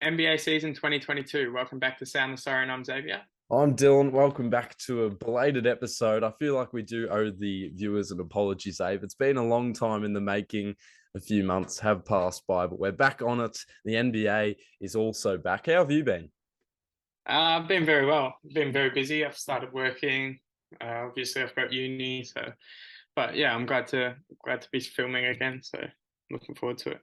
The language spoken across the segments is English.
NBA season 2022. Welcome back to Sound the Siren. I'm Xavier. I'm Dylan. Welcome back to a belated episode. I feel like we do owe the viewers an apology, Abe. It's been a long time in the making. A few months have passed by, but we're back on it. The NBA is also back. How have you been? I've been very well. Been very busy. I've started working. Obviously, I've got uni. But yeah, I'm glad to be filming again. So looking forward to it.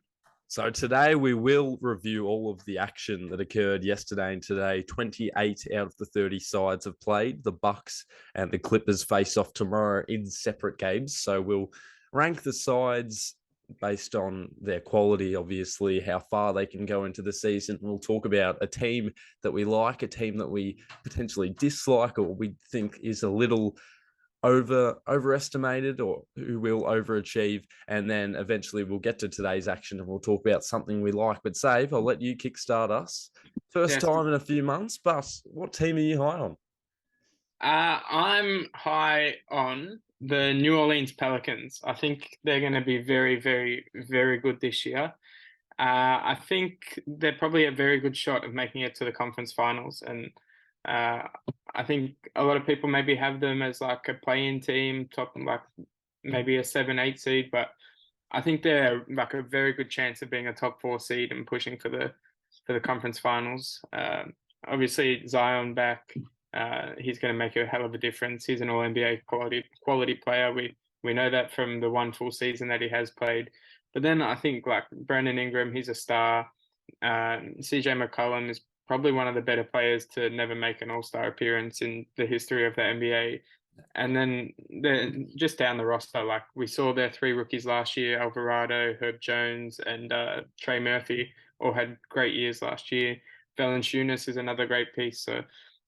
So today we will review all of the action that occurred yesterday and today. 28 out of the 30 sides have played. The Bucks and the Clippers face off tomorrow in separate games. So we'll rank the sides based on their quality, obviously, how far they can go into the season. We'll talk about a team that we like, a team that we potentially dislike, or we think is a little overestimated or who will overachieve. And then eventually we'll get to today's action and we'll talk about something we like. But Save, I'll let you kickstart us. First Yes, time in a few months, but what team are you high on? I'm high on the New Orleans Pelicans. I think they're going to be very, very, very good this year. I think they're probably a very good shot of making it to the conference finals, and uh, I think a lot of people maybe have them as like a play-in team, top like maybe a 7, 8 seed, but I think they're like a very good chance of being a top 4 seed and pushing for the conference finals. Obviously, Zion back, he's going to make a hell of a difference. He's an All NBA quality player. We know that from the one full season that he has played. But then I think like Brandon Ingram, he's a star. CJ McCollum is probably one of the better players to never make an All Star appearance in the history of the NBA. And then just down the roster, like we saw their 3 rookies last year: Alvarado, Herb Jones, and Trey Murphy, all had great years last year. Valanciunas is another great piece, so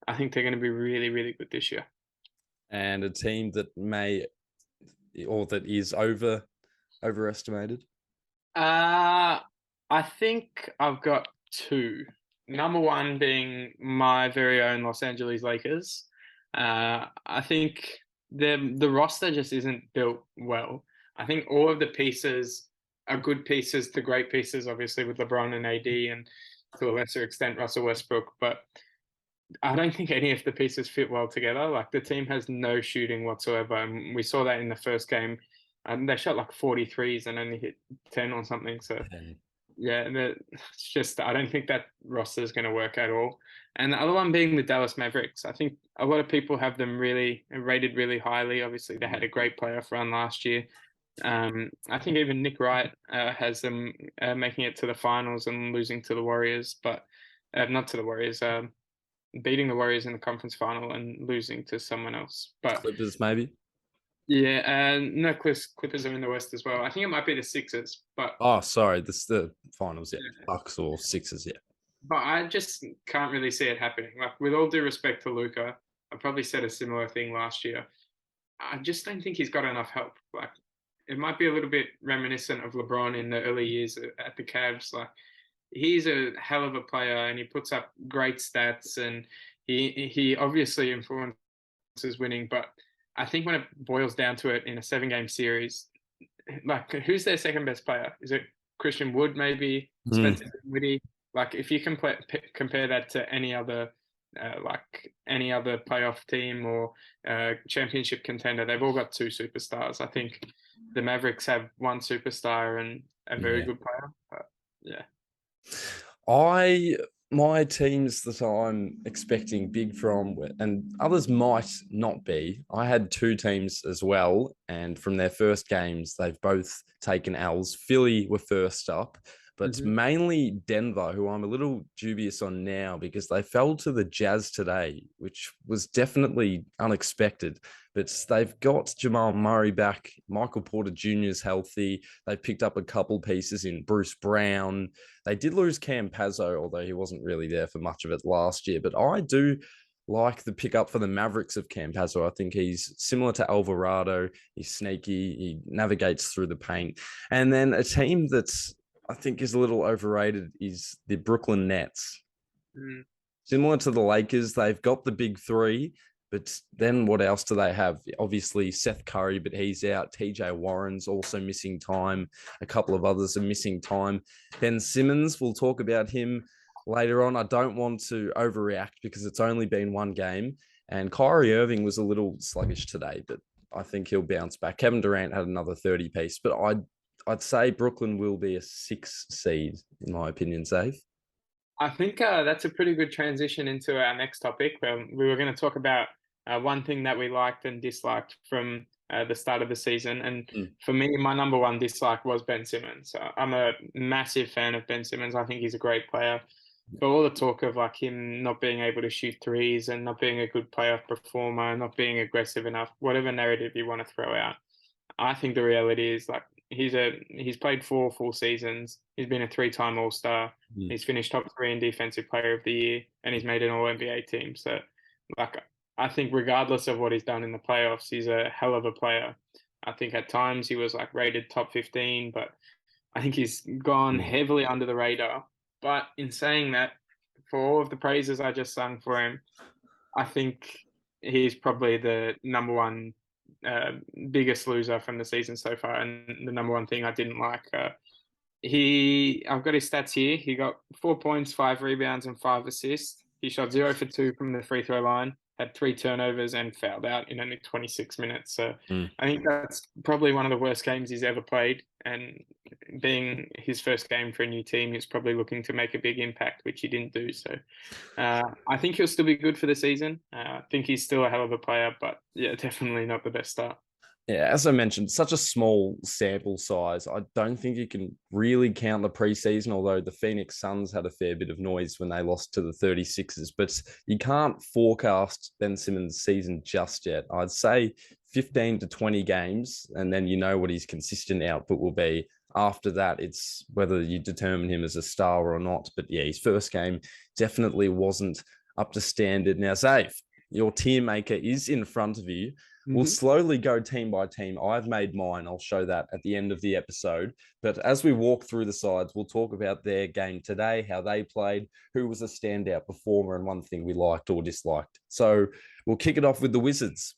I think they're going to be really, really good this year. And a team that may or that is overestimated. Uh, I think I've got two. Number one being my very own Los Angeles Lakers. I think the roster just isn't built well. I think all of the pieces are good pieces to great pieces, obviously with LeBron and AD, and to a lesser extent Russell Westbrook. But I don't think any of the pieces fit well together. Like the team has no shooting whatsoever, and we saw that in the first game. And they shot like 43s and only hit 10 or something. So yeah, it's just I don't think that roster is going to work at all. And the other one being the Dallas Mavericks. I think a lot of people have them really rated really highly. Obviously, they had a great playoff run last year. I think even Nick Wright has them making it to the finals and losing to the Warriors, but not to the Warriors. Beating the Warriors in the conference final and losing to someone else. But Clippers, maybe. yeah, and no, Clippers are in the West as well. I think it might be the Sixers, but Oh, sorry. This is the finals, yeah. yeah. Bucks or Sixers, yeah. But I just can't really see it happening. Like with all due respect to Luca, I probably said a similar thing last year. I just don't think he's got enough help. Like it might be a little bit reminiscent of LeBron in the early years at the Cavs. Like he's a hell of a player and he puts up great stats and he obviously influences winning. But I think when it boils down to it in a 7 game series, like who's their second best player? Is it Christian Wood maybe? Mm. Spencer Dinwiddie? Like if you compare that to any other playoff team or championship contender, they've all got two superstars. I think the Mavericks have one superstar and a very Yeah. good player. But yeah. I my teams that I'm expecting big from, and others might not be. I had two teams as well, and from their first games, they've both taken L's. Philly were first up, but Mm-hmm. mainly Denver, who I'm a little dubious on now because they fell to the Jazz today, which was definitely unexpected. But they've got Jamal Murray back, Michael Porter Jr. is healthy. They picked up a couple pieces in Bruce Brown. They did lose Cam Pazzo, although he wasn't really there for much of it last year. But I do like the pickup for the Mavericks of Cam Pazzo. I think he's similar to Alvarado. He's sneaky. He navigates through the paint. And then a team that's I think is a little overrated is the Brooklyn Nets. Mm. Similar to the Lakers, they've got the big three, but then what else do they have? Obviously, Seth Curry, but he's out. TJ Warren's also missing time. A couple of others are missing time. Ben Simmons, we'll talk about him later on. I don't want to overreact because it's only been one game, and Kyrie Irving was a little sluggish today, but I think he'll bounce back. Kevin Durant had another 30 piece, but I'd say Brooklyn will be a 6 seed, in my opinion, safe. I think that's a pretty good transition into our next topic. We were going to talk about one thing that we liked and disliked from the start of the season. And for me, my number one dislike was Ben Simmons. I'm a massive fan of Ben Simmons. I think he's a great player. For all the talk of like him not being able to shoot threes and not being a good playoff performer, not being aggressive enough, whatever narrative you want to throw out, I think the reality is like he's played 4 full seasons. He's been a 3-time All-Star. He's finished top 3 in Defensive Player of the Year, and he's made an All NBA team. So, like, I think regardless of what he's done in the playoffs, he's a hell of a player. I think at times he was like rated top 15, but I think he's gone heavily under the radar. But in saying that, for all of the praises I just sung for him, I think he's probably the number one biggest loser from the season so far, and the number one thing I didn't like. I've got his stats here. He got 4 points, 5 rebounds, and 5 assists. He shot 0 for 2 from the free throw line, had 3 turnovers, and fouled out in only 26 minutes. So I think that's probably one of the worst games he's ever played. And being his first game for a new team, he's probably looking to make a big impact, which he didn't do. So I think he'll still be good for the season. I think he's still a hell of a player, but yeah, definitely not the best start. Yeah, as I mentioned, such a small sample size. I don't think you can really count the preseason, although the Phoenix Suns had a fair bit of noise when they lost to the 36ers. But you can't forecast Ben Simmons' season just yet. I'd say 15 to 20 games, and then you know what his consistent output will be. After that, it's whether you determine him as a star or not. But yeah, his first game definitely wasn't up to standard. Now, Zaif, your tier maker is in front of you. We'll slowly go team by team. I've made mine. I'll show that at the end of the episode. But as we walk through the sides, we'll talk about their game today, how they played, who was a standout performer, and one thing we liked or disliked. So we'll kick it off with the Wizards.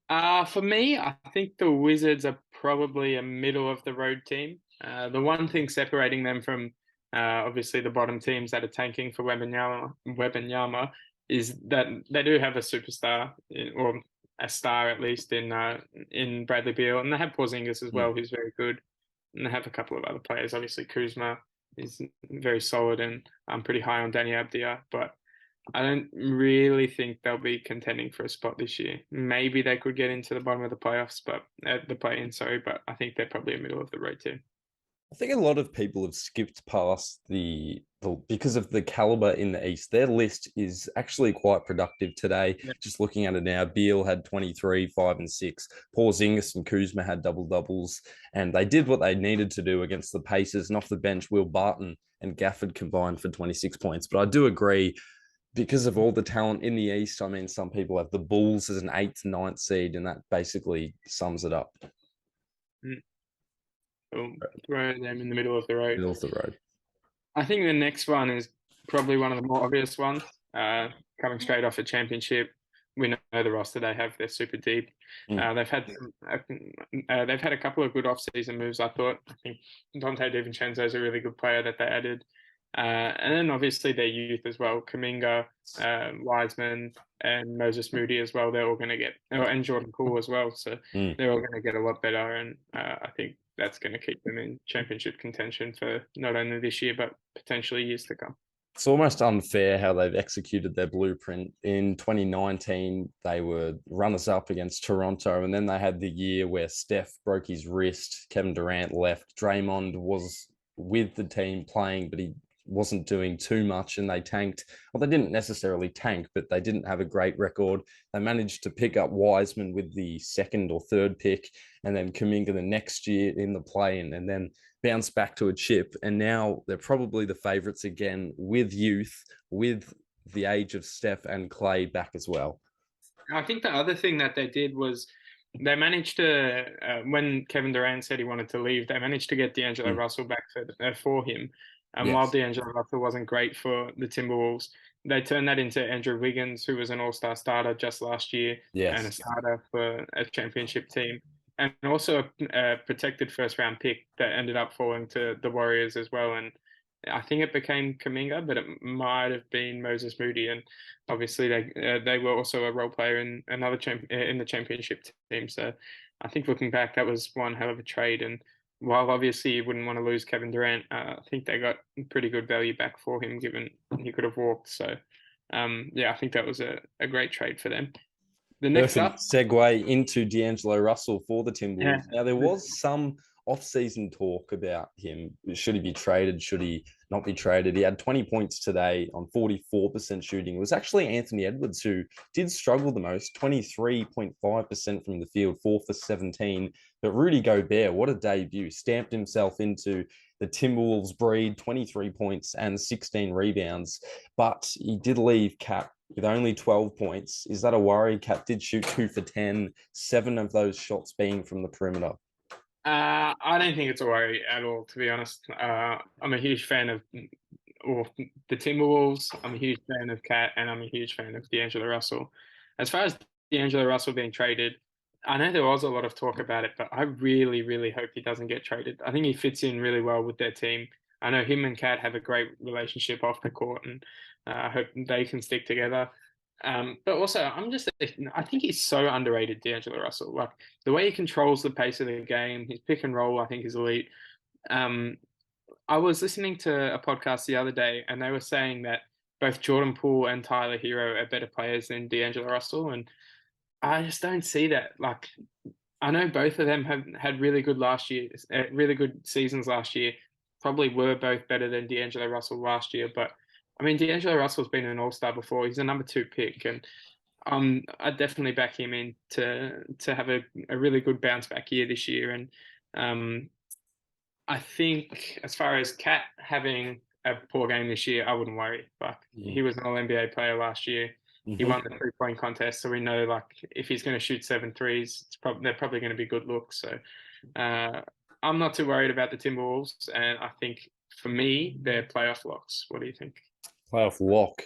For me, I think the Wizards are probably a middle of the road team. The one thing separating them from obviously the bottom teams that are tanking for Wembanyama is that they do have a superstar, or a star at least, in Bradley Beal, and they have Porzingis as well, who's very good, and they have a couple of other players. Obviously, Kuzma is very solid, and I'm pretty high on Danny Abdiya, but I don't really think they'll be contending for a spot this year. Maybe they could get into the bottom of the playoffs, but the play-in, sorry, but I think they're probably a middle of the road team. I think a lot of people have skipped past the because of the caliber in the East. Their list is actually quite productive today. Yeah. Just looking at it now, Beal had 23, 5 and 6. Porzingis and Kuzma had double doubles, and they did what they needed to do against the Pacers. And off the bench, Will Barton and Gafford combined for 26 points. But I do agree, because of all the talent in the East, I mean, some people have the Bulls as an 8th, 9th seed, and that basically sums it up. Throw them in the middle of the road. Middle of the road. I think the next one is probably one of the more obvious ones. Coming straight off a championship, we know the roster they have. They're super deep. They've had a couple of good off-season moves. I thought. I think Dante DiVincenzo is a really good player that they added, and then obviously their youth as well. Kuminga, Wiseman, and Moses Moody as well. They're all going to get, and Jordan Poole as well. So they're all going to get a lot better, and I think that's going to keep them in championship contention for not only this year, but potentially years to come. It's almost unfair how they've executed their blueprint. In 2019, they were runners-up against Toronto, and then they had the year where Steph broke his wrist, Kevin Durant left, Draymond was with the team playing, but he wasn't doing too much, and they tanked. Well, they didn't necessarily tank, but they didn't have a great record. They managed to pick up Wiseman with the 2nd or 3rd pick, and then Kuminga the next year in the play-in, and then bounce back to a chip. And now they're probably the favorites again, with youth, with the age of Steph and Clay back as well. I think the other thing that they did was they managed to, when Kevin Durant said he wanted to leave, they managed to get D'Angelo Russell back for him. And while D'Angelo Russell wasn't great for the Timberwolves, they turned that into Andrew Wiggins, who was an all-star starter just last year and a starter for a championship team. And also a protected first-round pick that ended up falling to the Warriors as well. And I think it became Kaminga, but it might have been Moses Moody, and obviously they were also a role player in another in the championship team. So I think looking back, that was one hell of a trade. And while obviously you wouldn't want to lose Kevin Durant, I think they got pretty good value back for him, given he could have walked. So yeah, I think that was a great trade for them. The next Perfect up, segue into D'Angelo Russell for the yeah, Timberwolves. Now, there was some off-season talk about him. Should he be traded? Should he not be traded? He had 20 points today on 44% shooting. It was actually Anthony Edwards who did struggle the most, 23.5% from the field, 4 for 17. But Rudy Gobert, what a debut, stamped himself into the Timberwolves breed, 23 points and 16 rebounds. But he did leave Cap with only 12 points. Is that a worry? Cap did shoot 2 for 10, 7 of those shots being from the perimeter. I don't think it's a worry at all, to be honest. I'm a huge fan of the Timberwolves. I'm a huge fan of Cat, and I'm a huge fan of D'Angelo Russell. As far as D'Angelo Russell being traded, I know there was a lot of talk about it, but I really, really hope he doesn't get traded. I think he fits in really well with their team. I know him and Cat have a great relationship off the court, and I hope they can stick together. But also, I think he's so underrated, D'Angelo Russell. Like the way he controls the pace of the game, his pick and roll, I think is elite. Um, I was listening to a podcast the other day, and they were saying that both Jordan Poole and Tyler Hero are better players than D'Angelo Russell, and I just don't see that. Like, I know both of them have had really good seasons last year. Probably were both better than D'Angelo Russell last year, but I mean, D'Angelo Russell's been an All-Star before. He's a number 2 pick, and I definitely back him in to have a really good bounce back year this year. And um, I think as far as Cat having a poor game this year, I wouldn't worry. Like he was an All NBA player last year. He won the 3-point contest, so we know like if he's going to shoot 7 threes, they're probably going to be good looks. So I'm not too worried about the Timberwolves, and I think for me they're playoff locks. What do you think? Playoff lock.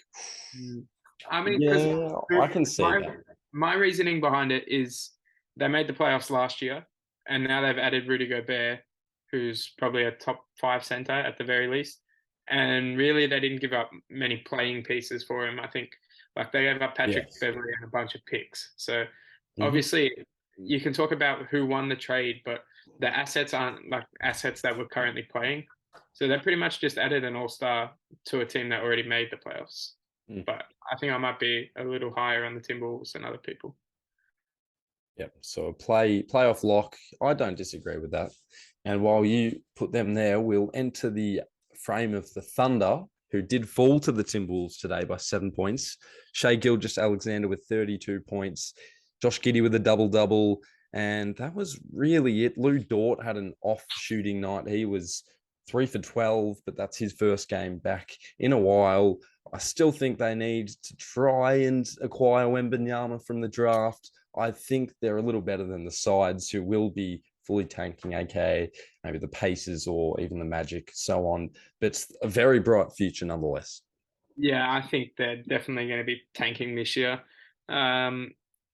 I mean, because Yeah, I can see that. my reasoning behind it is they made the playoffs last year, and now they've added Rudy Gobert, who's probably a top 5 center at the very least. And really, they didn't give up many playing pieces for him. I think like they gave up Patrick Beverly and a bunch of picks. So obviously, you can talk about who won the trade, but the assets aren't like assets that were currently playing. So they pretty much just added an all-star to a team that already made the playoffs. But I think I might be a little higher on the Timberwolves than other people. Yep. So a playoff lock. I don't disagree with that. And while you put them there, we'll enter the frame of the Thunder, who did fall to the Timberwolves today by 7 points. Shai Gilgeous-Alexander with 32 points. Josh Giddey with a double-double. And that was really it. Lou Dort had an off shooting night. He was 3 for 12, but that's his first game back in a while. I still think they need to try and acquire Wembanyama from the draft. I think they're a little better than the sides who will be fully tanking, aka maybe the Pacers or even the Magic, so on. But it's a very bright future nonetheless. Yeah, I think they're definitely going to be tanking this year.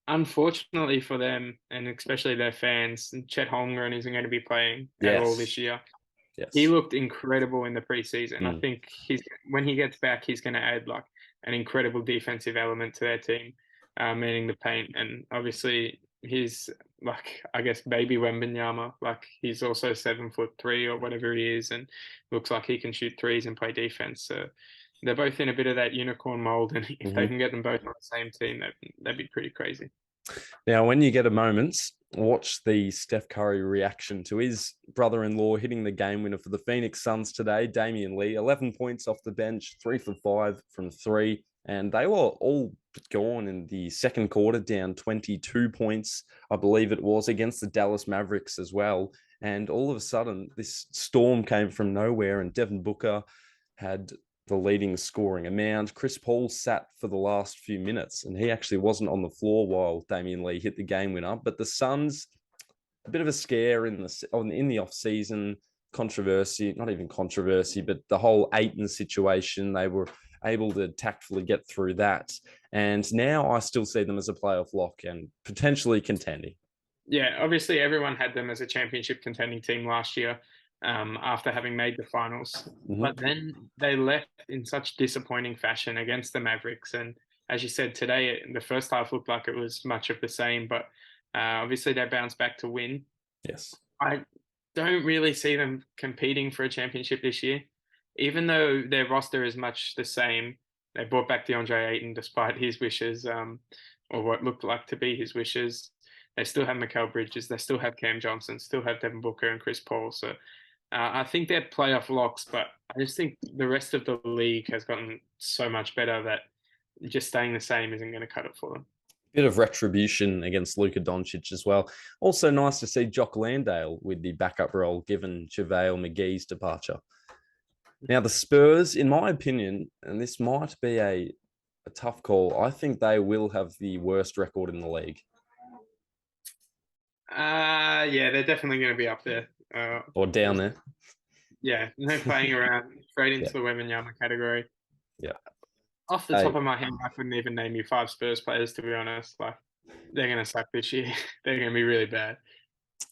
Unfortunately for them, and especially their fans, Chet Holmgren isn't going to be playing at all this year. Yes. He looked incredible in the preseason. I think when he gets back, he's going to add like an incredible defensive element to their team, meaning the paint. And obviously, he's like I guess baby Wembanyama. Like he's also 7'3" or whatever he is, and looks like he can shoot threes and play defense. So they're both in a bit of that unicorn mold, and if they can get them both on the same team, that'd be pretty crazy. Now, when you get a moment, watch the Steph Curry reaction to his brother-in-law hitting the game winner for the Phoenix Suns today, Damian Lee, 11 points off the bench, 3 for 5 from 3, and they were all gone in the second quarter, down 22 points, I believe it was, against the Dallas Mavericks as well. And all of a sudden, this storm came from nowhere, and Devin Booker had the leading scoring amount. Chris Paul sat for the last few minutes, and he actually wasn't on the floor while Damian Lee hit the game winner. But the Suns, a bit of a scare in the off season, controversy, not even controversy, but the whole Ayton situation. They were able to tactfully get through that, and now I still see them as a playoff lock and potentially contending. Yeah, obviously everyone had them as a championship contending team last year. after having made the finals. Mhm. But then they left in such disappointing fashion against the Mavericks. And as you said today, the first half looked like it was much of the same, but obviously they bounced back to win. Yes. I don't really see them competing for a championship this year, even though their roster is much the same. They brought back DeAndre Ayton despite his wishes, or what looked like to be his wishes. They still have Mikal Bridges. They still have Cam Johnson. Still have Devin Booker and Chris Paul. So I think they're playoff locks, but I just think the rest of the league has gotten so much better that just staying the same isn't going to cut it for them. Bit of retribution against Luka Doncic as well. Also nice to see Jock Landale with the backup role given JaVale McGee's departure. Now, the Spurs, in my opinion, and this might be a tough call, I think they will have the worst record in the league. Yeah, they're definitely going to be up there. Or down there. Yeah, no playing around, straight into the Wembanyama category. Yeah. Off the top of my head, I couldn't even name you 5 Spurs players, to be honest. Like, they're going to suck this year. They're going to be really bad.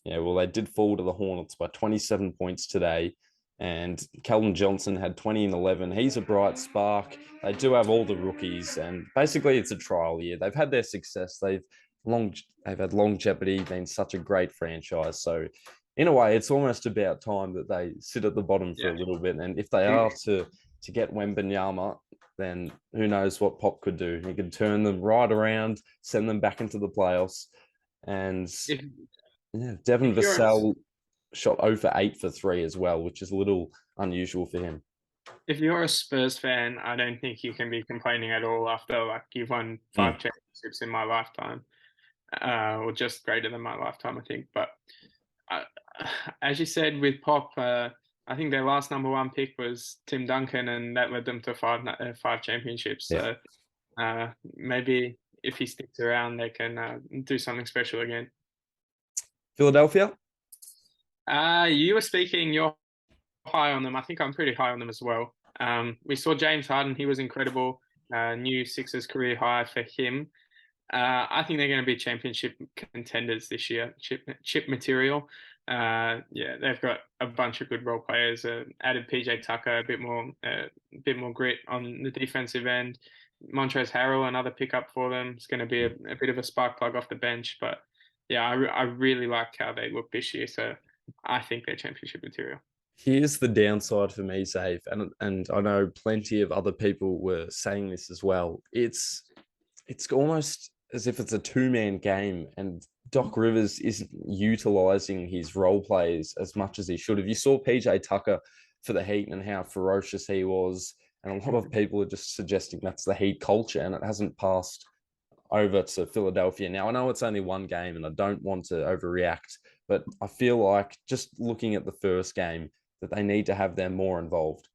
Yeah, well, they did fall to the Hornets by 27 points today. And Keldon Johnson had 20 and 11. He's a bright spark. They do have all the rookies. And basically, it's a trial year. They've had their success. They've had longevity, been such a great franchise. So, in a way, it's almost about time that they sit at the bottom for a little bit. And if they are to get Wembanyama, then who knows what Pop could do. He could turn them right around, send them back into the playoffs. And Devin Vassell shot 0 for 8 for 3 as well, which is a little unusual for him. If you're a Spurs fan, I don't think you can be complaining at all after you've won 5 championships in my lifetime, or just greater than my lifetime, I think. But as you said with Pop, I think their last number 1 pick was Tim Duncan, and that led them to 5 championships. So maybe if he sticks around, they can do something special again. Philadelphia? You were speaking, you're high on them. I think I'm pretty high on them as well. We saw James Harden. He was incredible. New Sixers career high for him. I think they're going to be championship contenders this year. Chip material. They've got a bunch of good role players. Added PJ Tucker, a bit more grit on the defensive end. Montrezl Harrell, another pickup for them. It's going to be a bit of a spark plug off the bench. But yeah, I really like how they look this year. So I think they're championship material. Here's the downside for me, Safe, and I know plenty of other people were saying this as well. It's almost as if it's a 2-man game, and Doc Rivers isn't utilizing his role players as much as he should have. You saw PJ Tucker for the Heat and how ferocious he was, and a lot of people are just suggesting that's the Heat culture, and it hasn't passed over to Philadelphia. Now, I know it's only 1 game, and I don't want to overreact, but I feel like just looking at the first game, that they need to have them more involved.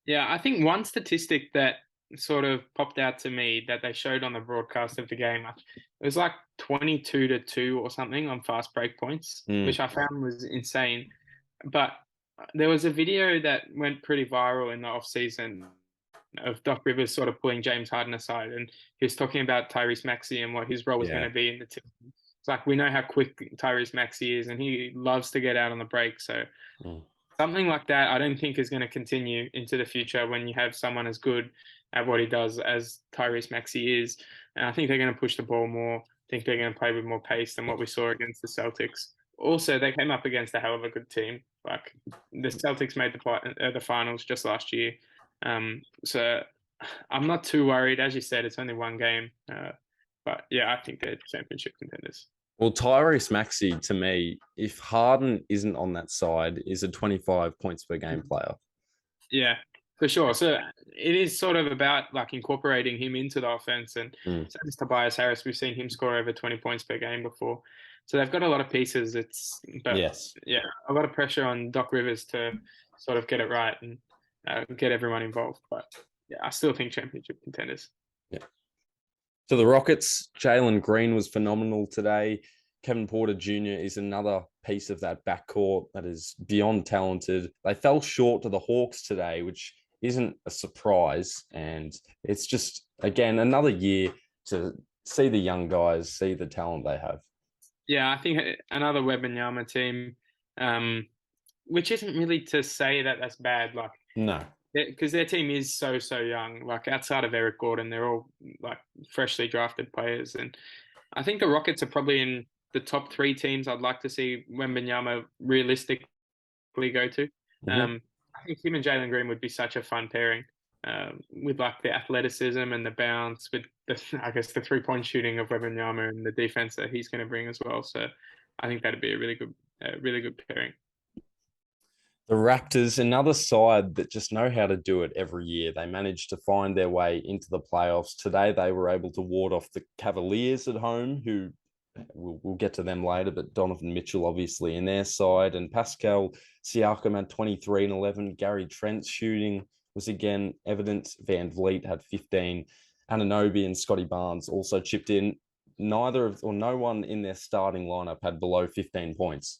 Yeah, I think one statistic that sort of popped out to me that they showed on the broadcast of the game, it was like 22-2 or something on fast break points, which I found was insane. But there was a video that went pretty viral in the off season of Doc Rivers sort of pulling James Harden aside, and he was talking about Tyrese Maxey and what his role was going to be in the team. It's like, we know how quick Tyrese Maxey is, and he loves to get out on the break. So something like that, I don't think is going to continue into the future when you have someone as good at what he does as Tyrese Maxey is. And I think they're going to push the ball more. I think they're going to play with more pace than what we saw against the Celtics. Also, they came up against a hell of a good team. Like, the Celtics made the finals just last year. So I'm not too worried. As you said, it's only 1 game. But yeah, I think they're championship contenders. Well, Tyrese Maxey, to me, if Harden isn't on that side, is a 25 points per game player. Yeah, for sure. So it is sort of about incorporating him into the offense. And so as Tobias Harris, we've seen him score over 20 points per game before. So they've got a lot of pieces. A lot of pressure on Doc Rivers to sort of get it right and get everyone involved. But yeah, I still think championship contenders. Yeah. So the Rockets, Jalen Green was phenomenal today. Kevin Porter Jr. is another piece of that backcourt that is beyond talented. They fell short to the Hawks today, which isn't a surprise. And it's just, again, another year to see the young guys, see the talent they have. Yeah, I think another Wembanyama team. which isn't really to say that that's bad. Like No. because their team is so young. Like outside of Eric Gordon, they're all like freshly drafted players, and I think the Rockets are probably in the top three teams I'd like to see Wembanyama realistically go to. Hmm. I think him and Jalen Green would be such a fun pairing. With like the athleticism and the bounce, with the I guess the 3-point shooting of Wembanyama and the defense that he's going to bring as well. So I think that'd be a really good pairing. The Raptors, another side that just know how to do it every year. They managed to find their way into the playoffs. Today, they were able to ward off the Cavaliers at home, who we'll get to them later, but Donovan Mitchell, obviously, in their side. And Pascal Siakam had 23 and 11. Gary Trent's shooting was again evident. Van Vliet had 15. Anunoby and Scotty Barnes also chipped in. No one in their starting lineup had below 15 points.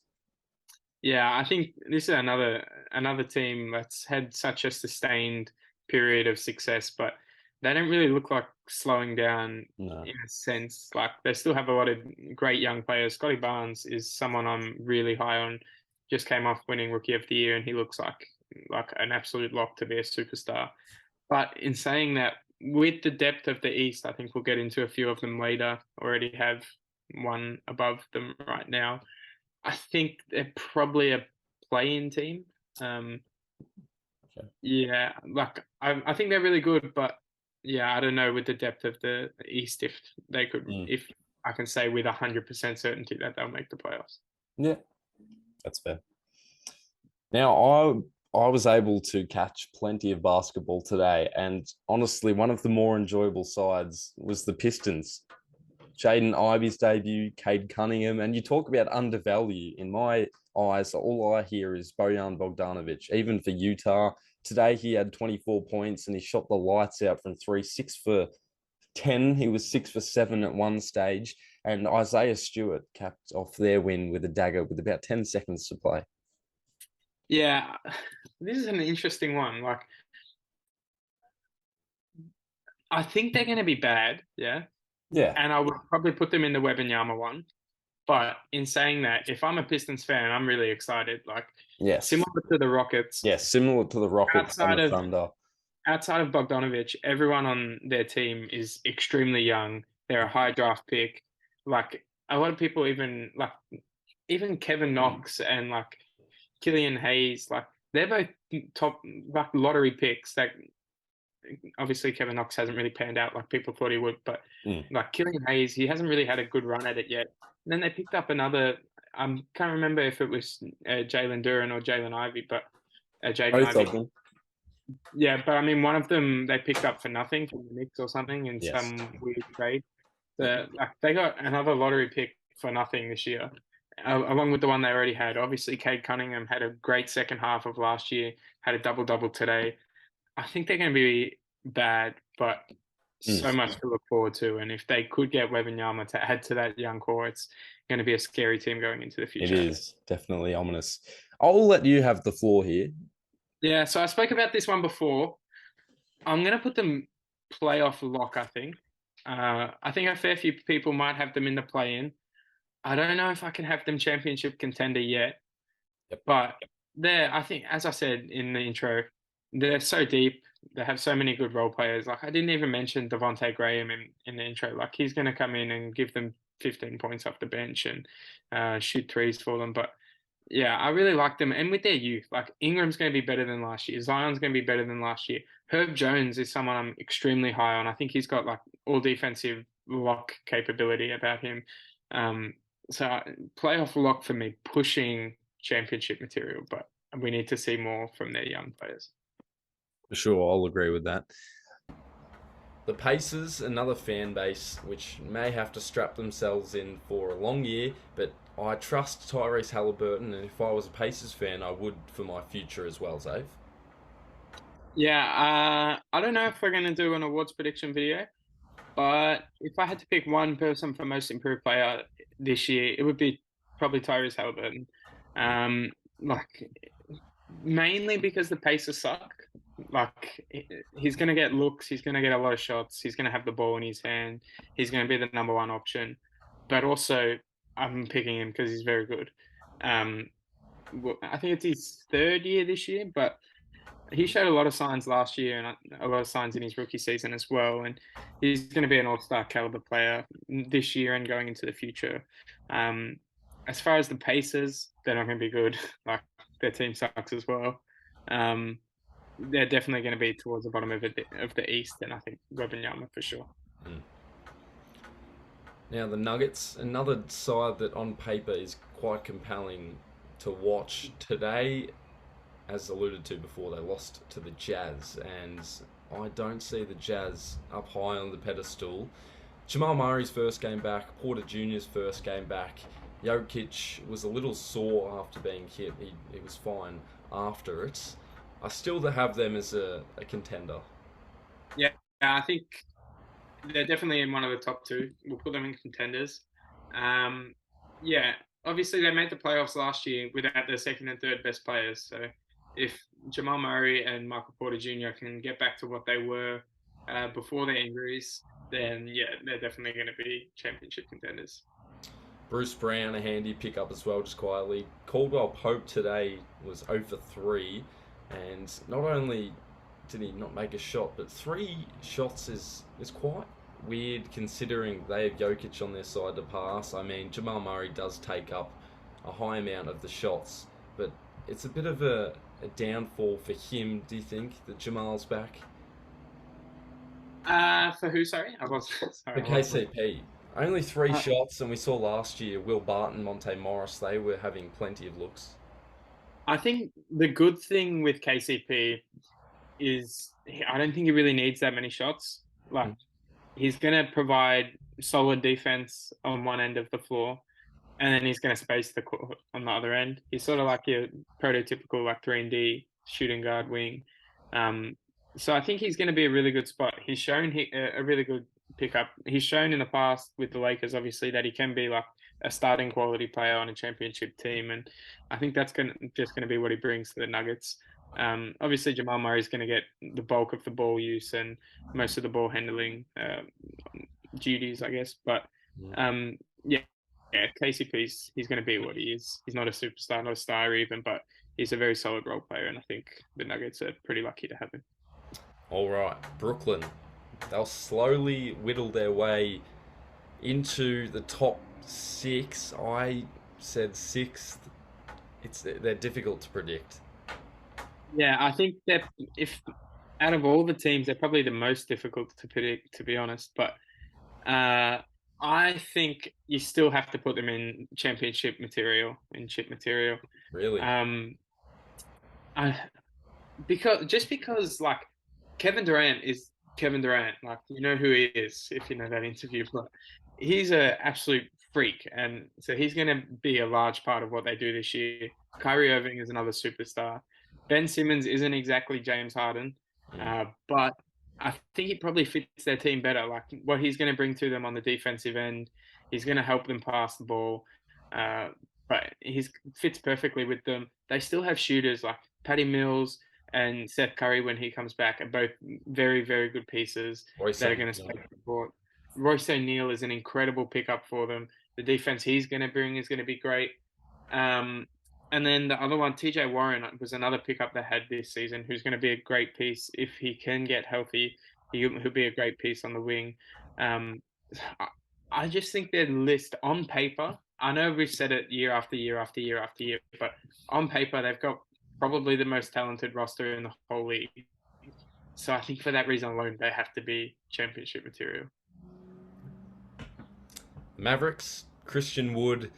Yeah, I think this is another team that's had such a sustained period of success, but they don't really look like slowing down No. in a sense. Like they still have a lot of great young players. Scotty Barnes is someone I'm really high on. Just came off winning Rookie of the Year, and he looks like an absolute lock to be a superstar. But in saying that, with the depth of the East, I think we'll get into a few of them later. Already have one above them right now. I think they're probably a play-in team. Um, Okay. yeah, like I think they're really good, but yeah, I don't know with the depth of the East if they could, Mm. if I can say with 100% certainty that they'll make the playoffs. Yeah, that's fair. Now, I was able to catch plenty of basketball today, and honestly, one of the more enjoyable sides was the Pistons. Jaden Ivey's debut, Cade Cunningham, and you talk about undervalue. In my eyes, all I hear is Bojan Bogdanovic. Even for Utah, today he had 24 points and he shot the lights out from three, 6 for 10. He was 6 for 7 at one stage. And Isaiah Stewart capped off their win with a dagger with about 10 seconds to play. Yeah, this is an interesting one. Like, I think they're going to be bad, yeah, Yeah. and I would probably put them in the Wembanyama one. But in saying that, if I'm a Pistons fan, I'm really excited. Like, Yes. similar to the Rockets, Yes. Similar to the Rockets and outside the of Thunder. outside of Bogdanovich, everyone on their team is extremely young. They're a high draft pick. Like a lot of people, even Kevin Knox and like Killian Hayes, like they're both top like lottery picks. That obviously Kevin Knox hasn't really panned out like people thought he would, but Mm. like Killian Hayes, he hasn't really had a good run at it yet. And then they picked up another. I can't remember if it was Jalen Duran or Jalen Ivy, but Jaden Both Ivy. of them. Yeah, but I mean, one of them they picked up for nothing from the Knicks or something in Yes. some weird trade. Like they got another lottery pick for nothing this year, along with the one they already had. Obviously, Cade Cunningham had a great second half of last year, had a double double today. I think they're going to be bad, but so Mm. much to look forward to. And if they could get Wembanyama to add to that young core, it's going to be a scary team going into the It future. is definitely ominous. I'll let you have the floor here. Yeah, so I spoke about this one before. I'm going to put them playoff lock, I think. I think a fair few people might have them in the play-in. I don't know if I can have them championship contender yet, Yep. but I think, as I said in the intro, they're so deep. They have so many good role players. Like I didn't even mention Devontae Graham in the intro. Like he's going to come in and give them 15 points off the bench and shoot threes for them. But yeah, I really like them. And with their youth, like Ingram's going to be better than last year. Zion's going to be better than last year. Herb Jones is someone I'm extremely high on. I think he's got like all defensive lock capability about him. Um, so playoff lock for me, pushing championship material, but we need to see more from their young players. For sure, I'll agree with that. The Pacers, another fan base which may have to strap themselves in for a long year, but I trust Tyrese Halliburton, and if I was a Pacers fan, I would for my future as well, Zave. Yeah, I don't know if we're going to do an awards prediction video, but if I had to pick one person for most improved player this year, it would be probably Tyrese Halliburton. Um, like mainly because the Pacers suck. Like he's going to get looks, he's going to get a lot of shots, he's going to have the ball in his hand, he's going to be the number one option. But also, I'm picking him because he's very good. Um, I think it's his third year this year, but he showed a lot of signs last year and a lot of signs in his rookie season as well. And he's going to be an all-star caliber player this year and going into the future. Um, as far as the Pacers, they're not going to be good. Like their team sucks as well. Um, they're definitely going to be towards the bottom of the East, and I think Wembanyama for sure. Now the Nuggets, another side that on paper is quite compelling to watch today. As alluded to before, they lost to the Jazz, and I don't see the Jazz up high on the pedestal. Jamal Murray's first game back, Porter Jr.'s first game back. Jokic was a little sore after being hit. He was fine after it. I still have them as a contender. Yeah, I think they're definitely in one of the top two. We'll put them in contenders. Yeah, obviously they made the playoffs last year without their second and third best players. So if Jamal Murray and Michael Porter Jr. can get back to what they were before their injuries, then yeah, they're definitely going to be championship contenders. Bruce Brown, a handy pickup as well, just quietly. Caldwell Pope today was 0 for 3, and not only did he not make a shot, but 3 shots is quite weird considering they have Jokic on their side to pass. I mean, Jamal Murray does take up a high amount of the shots, but it's a bit of a downfall for him, do you think, that Jamal's back? For who? Sorry, I was For sorry. KCP. Only 3 Uh, shots, and we saw last year Will Barton, Monte Morris, they were having plenty of looks. I think the good thing with KCP is I don't think he really needs that many shots. Like he's going to provide solid defense on one end of the floor, and then he's going to space the court on the other end. He's sort of like your prototypical like 3-and-D shooting guard wing. Um, so I think he's going to be a really good spot. He's shown a really good pickup. He's shown in the past with the Lakers, obviously, that he can be like a starting quality player on a championship team, and I think that's just going to be what he brings to the Nuggets. Obviously, Jamal Murray is going to get the bulk of the ball use and most of the ball handling duties, I guess. But yeah, KCP's he's going to be what he is. He's not a superstar, not a star even, but he's a very solid role player, and I think the Nuggets are pretty lucky to have him. All right, Brooklyn. They'll slowly whittle their way into the top 6. I said 6th. They're difficult to predict. Yeah, I think that if out of all the teams, they're probably the most difficult to predict, to be honest. But I think you still have to put them in championship material, in chip material. Really? I because like Kevin Durant is Kevin Durant, like you know who he is if you know that interview, but he's an absolute freak, and so he's going to be a large part of what they do this year. Kyrie Irving is another superstar. Ben Simmons isn't exactly James Harden, but I think he probably fits their team better. Like what he's going to bring to them on the defensive end, he's going to help them pass the ball. But he fits perfectly with them. They still have shooters like Patty Mills and Seth Curry when he comes back are both very, very good pieces that are going to space the court. Royce O'Neal is an incredible pickup for them. The defense he's going to bring is going to be great. And then the other one, TJ Warren, was another pickup they had this season who's going to be a great piece. If he can get healthy, he'll be a great piece on the wing. I just think their list on paper, I know we've said it year after year after year after year, but on paper, they've got probably the most talented roster in the whole league. So I think for that reason alone, they have to be championship material. Mavericks, Christian Wood,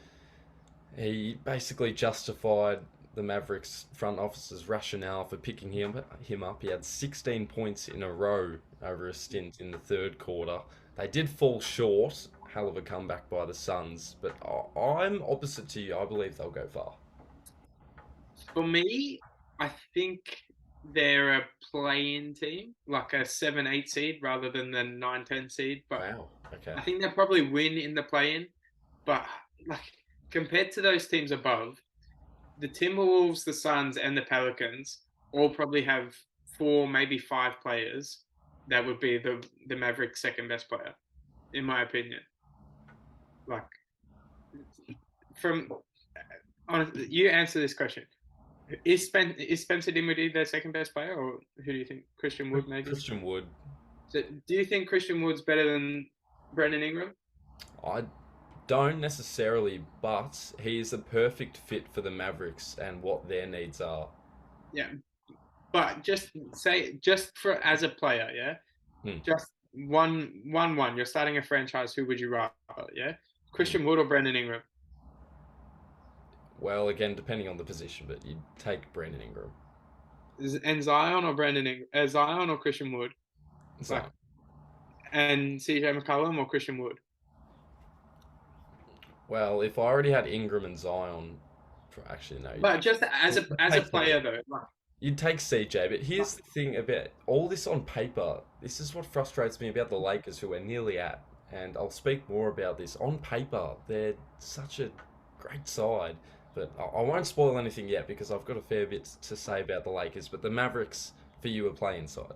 he basically justified the Mavericks front office's rationale for picking him up. He had 16 points in a row over a stint in the third quarter. They did fall short. Hell of a comeback by the Suns, but I'm opposite to you. I believe they'll go far. For me, I think they're a play-in team, like a 7-8 seed rather than the 9-10 seed. But wow, okay. I think they'll probably win in the play-in. But like compared to those teams above, the Timberwolves, the Suns, and the Pelicans all probably have 4, maybe 5 players that would be the Mavericks' second best player, in my opinion. Like from Honestly, you answer this question. Is Spencer Dinwiddie their second best player, or who do you think? Christian Wood, maybe. Christian Wood. So, do you think Christian Wood's better than Brandon Ingram? I don't necessarily, but he is a perfect fit for the Mavericks and what their needs are. Yeah, but just for as a player, yeah, Hmm. just one. You're starting a franchise. Who would you rather? Yeah, Hmm. Christian Wood or Brandon Ingram? Well, again, depending on the position, but you'd take Brandon Ingram. And Zion or Brandon Ingram? Zion or Christian Wood? Like, So, and CJ McCollum or Christian Wood? well, if I already had Ingram and Zion, actually no, But just you'd as a take CJ. player though, like, You'd take CJ, but like, here's the thing about all this on paper. This is what frustrates me about the Lakers, who we're nearly at. And I'll speak more about this. On paper, they're such a great side. But I won't spoil anything yet because I've got a fair bit to say about the Lakers. But the Mavericks, for you, are playing side.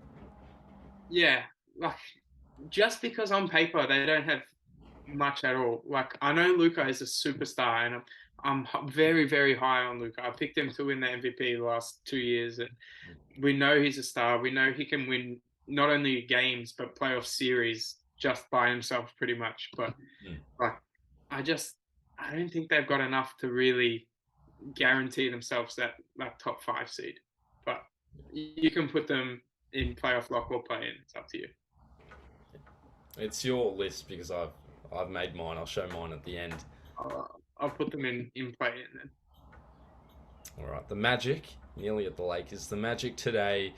yeah, like just because on paper they don't have much at all. Like I know Luca is a superstar, and I'm very very high on Luca. I picked him to win the MVP the last 2 years, and we know he's a star. We know he can win not only games but playoff series just by himself, pretty much. But Mm. like, I just I don't think they've got enough to really guarantee themselves that top five seed. But you can put them in playoff lock or play in. It's up to you. It's your list because I've made mine. I'll show mine at the end. I'll put them in play in then. All right, the Magic, nearly at the Lakers. The Magic today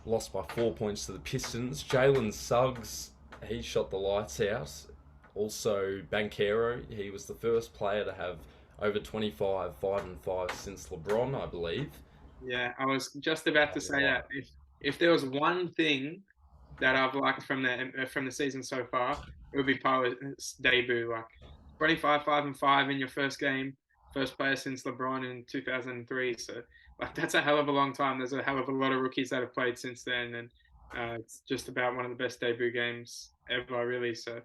lost by 4 points to the Pistons. Jalen Suggs, he shot the lights out. Also, Banchero, he was the first player to have over 25, 5 and 5 since LeBron, I believe. Yeah, I was just about to say Right. that if there was one thing that I've liked from the season so far, it would be Paolo's debut. Like 25, 5 and 5 in your first game, first player since LeBron in 2003. So like that's a hell of a long time. There's a hell of a lot of rookies that have played since then, and it's just about one of the best debut games ever, really. So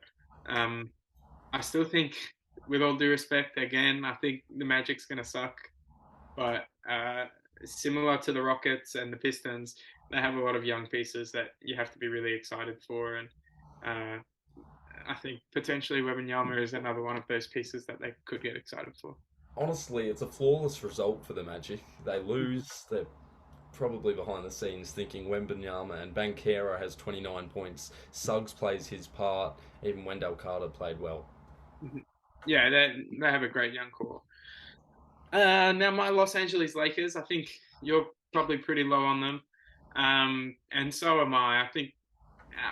um, I still think, with all due respect, again, I think the Magic's gonna suck, but similar to the Rockets and the Pistons, they have a lot of young pieces that you have to be really excited for. And uh, I think potentially Wembanyama is another one of those pieces that they could get excited for. Honestly, it's a flawless result for the Magic. They lose. They're probably behind the scenes thinking Wembanyama and Banchero has 29 points. Suggs plays his part. Even Wendell Carter played well. Yeah, they have a great young core. Now my Los Angeles Lakers, I think you're probably pretty low on them, and so am I. I think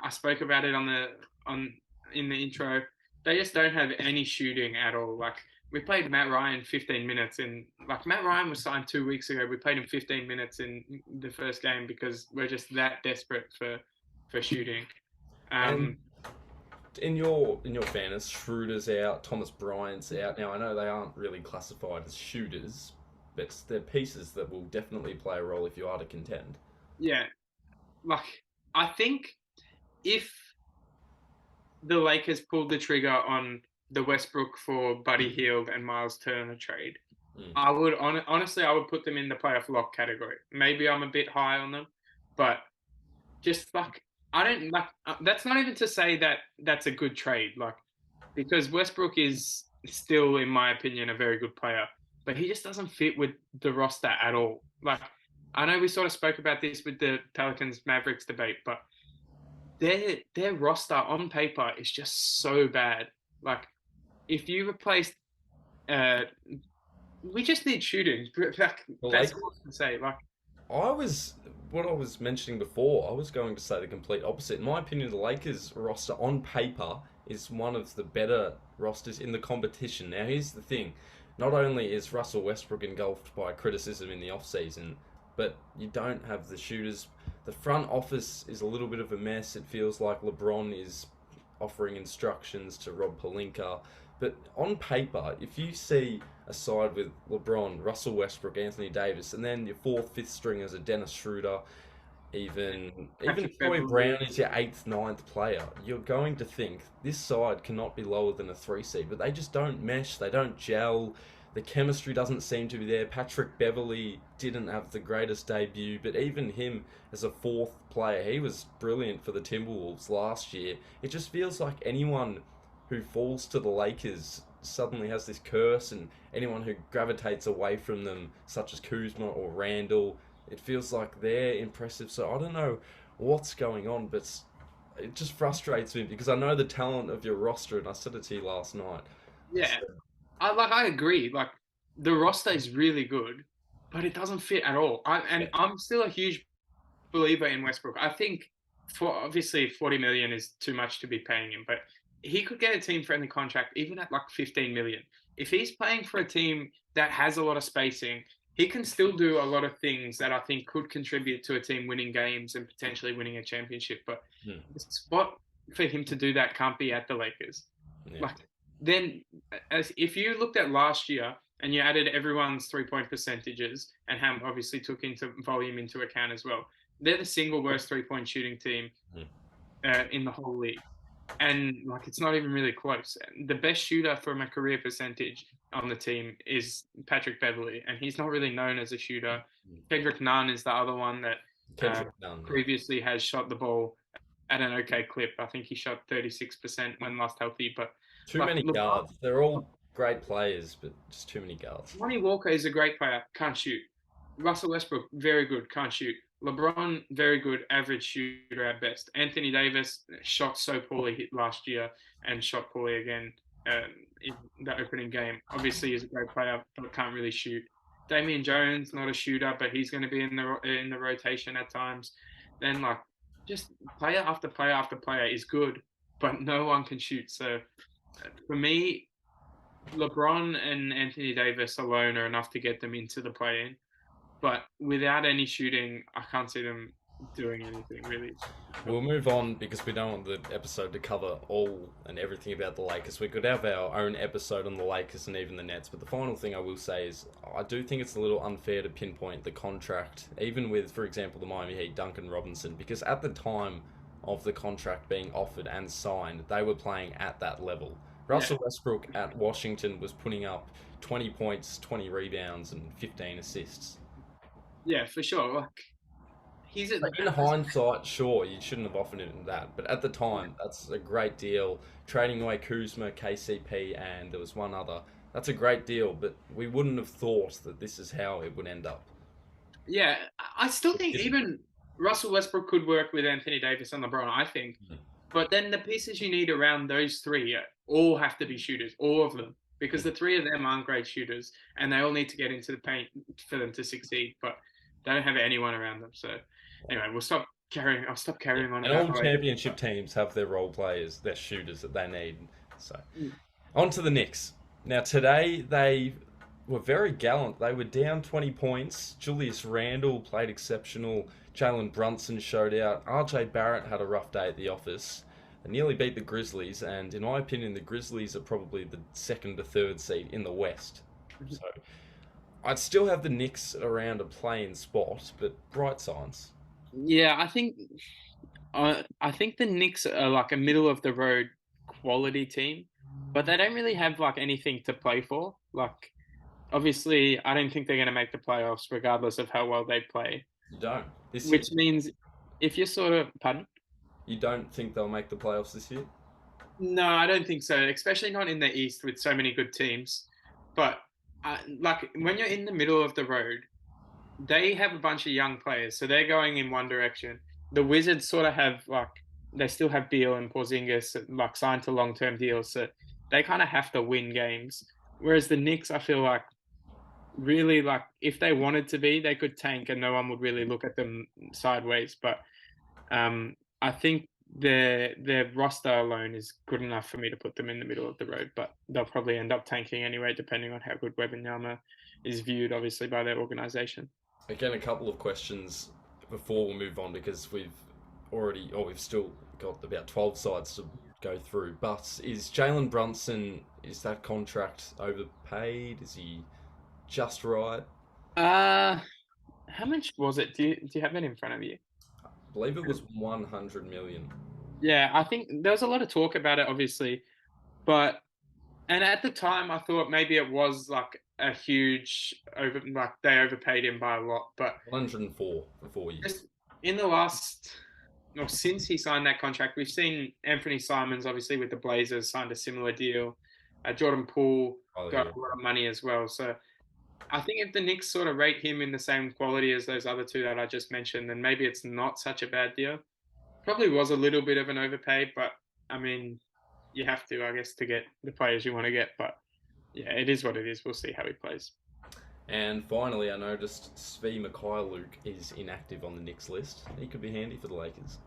I spoke about it on in the intro. They just don't have any shooting at all. Like we played Matt Ryan 15 minutes in like Matt Ryan was signed 2 weeks ago. We played him 15 minutes in the first game because we're just that desperate for shooting. And Um, in your fairness, Schroeder's out, Thomas Bryant's out. Now I know they aren't really classified as shooters, but they're pieces that will definitely play a role if you are to contend. yeah, like I think if the Lakers pulled the trigger on the Westbrook for Buddy Hield and Miles Turner trade, Mm. I would honestly I would put them in the playoff lock category. Maybe I'm a bit high on them, but just like I don't like that's not even to say that that's a good trade, like because Westbrook is still, in my opinion, a very good player, but he just doesn't fit with the roster at all. Like I know we sort of spoke about this with the Pelicans Mavericks debate, but their roster on paper is just so bad. Like if you replace, uh, we just need shooting. Like, The that's Lakers all I can say. Like I was what I was mentioning before. I was going to say the complete opposite. In my opinion, the Lakers roster on paper is one of the better rosters in the competition. Now, here's the thing: not only is Russell Westbrook engulfed by criticism in the offseason, but you don't have the shooters. The front office is a little bit of a mess. It feels like LeBron is offering instructions to Rob Pelinka. But on paper, if you see a side with LeBron, Russell Westbrook, Anthony Davis, and then your fourth, fifth stringers are Dennis Schroeder, even Patrick Troy Beverly, Brown is your eighth, ninth player. You're going to think this side cannot be lower than a 3 seed, but they just don't mesh. They don't gel. The chemistry doesn't seem to be there. Patrick Beverley didn't have the greatest debut, but even him as a fourth player, he was brilliant for the Timberwolves last year. It just feels like anyone who falls to the Lakers suddenly has this curse, and anyone who gravitates away from them, such as Kuzma or Randall, it feels like they're impressive. So I don't know what's going on, but it just frustrates me because I know the talent of your roster, and I said it to you last night. Yeah, I agree. Like the roster is really good, but it doesn't fit at all. Yeah. I'm still a huge believer in Westbrook. I think for obviously 40 million is too much to be paying him, but he could get a team friendly contract even at like 15 million. If he's playing for a team that has a lot of spacing, he can still do a lot of things that I think could contribute to a team winning games and potentially winning a championship. But Hmm. the spot for him to do that can't be at the Lakers. Yeah. Like then, as if you looked at last year and you added everyone's 3-point percentages and Ham obviously took into volume into account as well, they're the single worst 3-point shooting team in the whole league. And like it's not even really close. The best shooter from a career percentage on the team is Patrick Beverley, and he's not really known as a shooter. Kendrick Nunn is the other one that Kendrick Nunn, yeah. previously has shot the ball at an okay clip. I think he shot 36% when last healthy, but Too like many guards. They're all great players, but just too many guards. Lonnie Walker is a great player, can't shoot. Russell Westbrook, very good, can't shoot. LeBron, very good, average shooter at best. Anthony Davis shot so poorly last year and shot poorly again in the opening game. Obviously, he's a great player, but can't really shoot. Damian Jones, not a shooter, but he's going to be in the rotation at times. Then like just player after player after player is good, but no one can shoot. So for me, LeBron and Anthony Davis alone are enough to get them into the play-in. But without any shooting, I can't see them doing anything really. We'll move on because we don't want the episode to cover all and everything about the Lakers. We could have our own episode on the Lakers and even the Nets. But the final thing I will say is I do think it's a little unfair to pinpoint the contract, even with, for example, the Miami Heat, Duncan Robinson, because at the time of the contract being offered and signed, they were playing at that level. Russell Westbrook at Washington was putting up 20 points, 20 rebounds, and 15 assists. Yeah, for sure. Like he's in hindsight, sure, you shouldn't have offered him that, but at the time, that's a great deal. Trading away Kuzma, KCP, and there was one other. That's a great deal, but we wouldn't have thought that this is how it would end up. Yeah, I still think even Russell Westbrook could work with Anthony Davis and LeBron. I think, but then the pieces you need around those three all have to be shooters, all of them, because the three of them aren't great shooters, and they all need to get into the paint for them to succeed. But they don't have anyone around them. So anyway, I'll stop carrying on. And all championship teams have their role players, their shooters that they need. So, on to the Knicks. Now, today they were very gallant. They were down 20 points. Julius Randle played exceptional. Jalen Brunson showed out. RJ Barrett had a rough day at the office. They nearly beat the Grizzlies, and in my opinion, the Grizzlies are probably the second to third seed in the West. So, I'd still have the Knicks around a play-in spot, but bright signs. Yeah, I think the Knicks are like a middle of the road quality team, but they don't really have like anything to play for. Like obviously, I don't think they're going to make the playoffs regardless of how well they play. You don't. Which means if you're sort of pardon? You don't think they'll make the playoffs this year? No, I don't think so, especially not in the East with so many good teams. But like when you're in the middle of the road, they have a bunch of young players, so they're going in one direction. The Wizards sort of have like they still have Beal and Porzingis like signed to long-term deals, so they kind of have to win games. Whereas the Knicks, I feel like really like if they wanted to be, they could tank and no one would really look at them sideways. But I think their roster alone is good enough for me to put them in the middle of the road. But they'll probably end up tanking anyway, depending on how good Wembanyama is viewed, obviously by their organization. Again, a couple of questions before we move on because we've still got about 12 sides to go through. But is Jalen Brunson, is that contract overpaid? Is he just right? How much was it? Do you have it in front of you? I believe it was 100 million. Yeah, I think there was a lot of talk about it, obviously, and at the time I thought maybe it was like a huge they overpaid him by a lot, but 104 for 4 years. just in the last or since he signed that contract, we've seen Anthony Simons obviously with the Blazers signed a similar deal. Jordan Poole Oh, got yeah. a lot of money as well. So I think if the Knicks sort of rate him in the same quality as those other two that I just mentioned, then maybe it's not such a bad deal. Probably was a little bit of an overpay, but I mean, you have to, I guess, to get the players you want to get. But yeah, it is what it is. We'll see how he plays. And finally, I noticed Svi Mikhailuk is inactive on the Knicks list. He could be handy for the Lakers.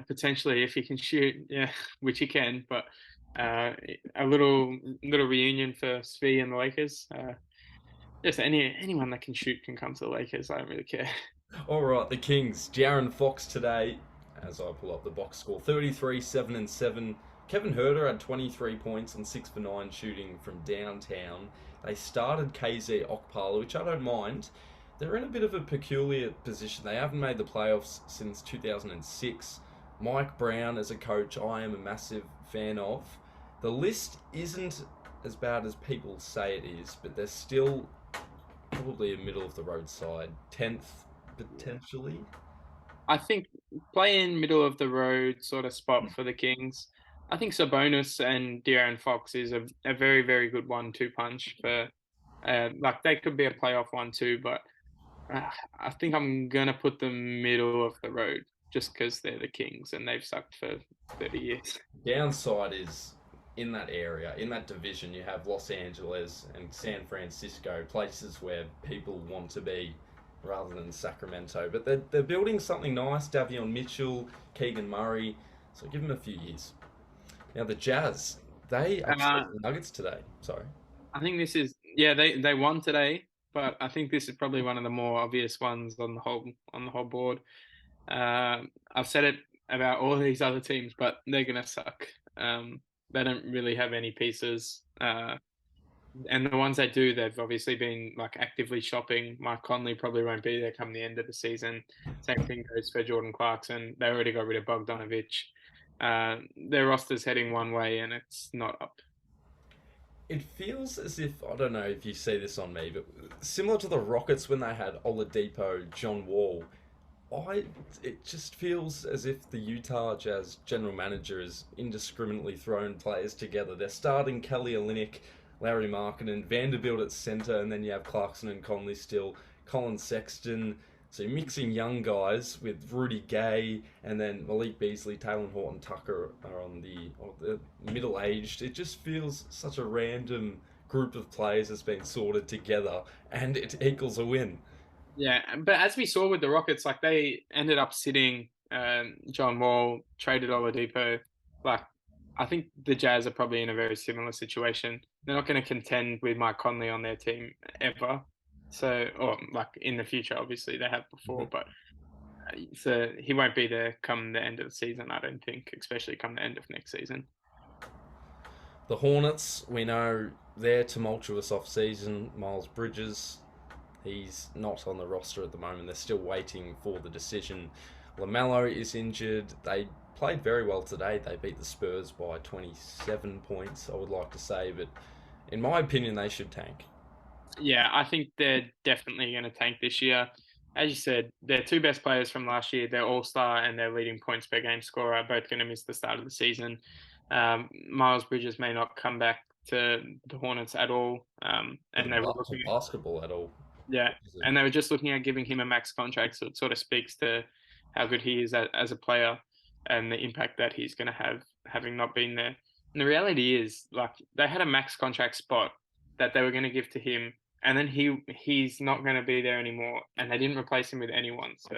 Potentially, if he can shoot, yeah, which he can. But a little reunion for Svi and the Lakers. Just anyone that can shoot can come to the Lakers. I don't really care. All right, the Kings. De'Aaron Fox today, as I pull up the box score, 33, 7 and 7. Kevin Herter had 23 points on 6 for 9 shooting from downtown. They started KZ Okpala, which I don't mind. They're in a bit of a peculiar position. They haven't made the playoffs since 2006. Mike Brown as a coach, I am a massive fan of. The list isn't as bad as people say it is, but they're still probably a middle of the road side. 10th, potentially. I think playing middle of the road sort of spot for the Kings. I think Sabonis and De'Aaron Fox is a very, very good 1-2 punch for they could be a playoff 1-2, but I think I'm gonna put them middle of the road just because they're the Kings and they've sucked for 30 years. Downside is in that area, in that division, you have Los Angeles and San Francisco, places where people want to be rather than Sacramento. But they're building something nice. Davion Mitchell, Keegan Murray. So give them a few years. Now the Jazz, they upset the Nuggets today. Sorry. I think this is they won today, but I think this is probably one of the more obvious ones on the whole board. I've said it about all these other teams, but they're gonna suck. They don't really have any pieces, and the ones they do, they've obviously been like actively shopping. Mike Conley probably won't be there come the end of the season. Same thing goes for Jordan Clarkson. They already got rid of Bogdanovich. Their roster's heading one way, and it's not up. It feels as if, I don't know if you see this on me, but similar to the Rockets when they had Oladipo, John Wall, it just feels as if the Utah Jazz general manager has indiscriminately thrown players together. They're starting Kelly Olynyk, Larry Markkinen, Vanderbilt at center, and then you have Clarkson and Conley still, Colin Sexton. So you're mixing young guys with Rudy Gay, and then Malik Beasley, Taylor Horton Tucker are on the middle-aged. It just feels such a random group of players that's been sorted together, and it equals a win. Yeah, but as we saw with the Rockets, like they ended up sitting John Wall, traded Oladipo. Like I think the Jazz are probably in a very similar situation. They're not going to contend with Mike Conley on their team ever. So, or like in the future, obviously they have before, but so he won't be there come the end of the season, I don't think, especially come the end of next season. The Hornets, we know their tumultuous off-season. Miles Bridges, he's not on the roster at the moment. They're still waiting for the decision. LaMelo is injured. They played very well today. They beat the Spurs by 27 points, I would like to say, but in my opinion, they should tank. Yeah, I think they're definitely going to tank this year. As you said, their two best players from last year, their all-star and their leading points per game scorer, are both going to miss the start of the season. Miles Bridges may not come back to the Hornets at all. And they were looking at basketball at all. Yeah, and they were just looking at giving him a max contract, so it sort of speaks to how good he is as a player and the impact that he's going to have having not been there. And the reality is, like, they had a max contract spot that they were going to give to him, and then he's not going to be there anymore, and they didn't replace him with anyone. So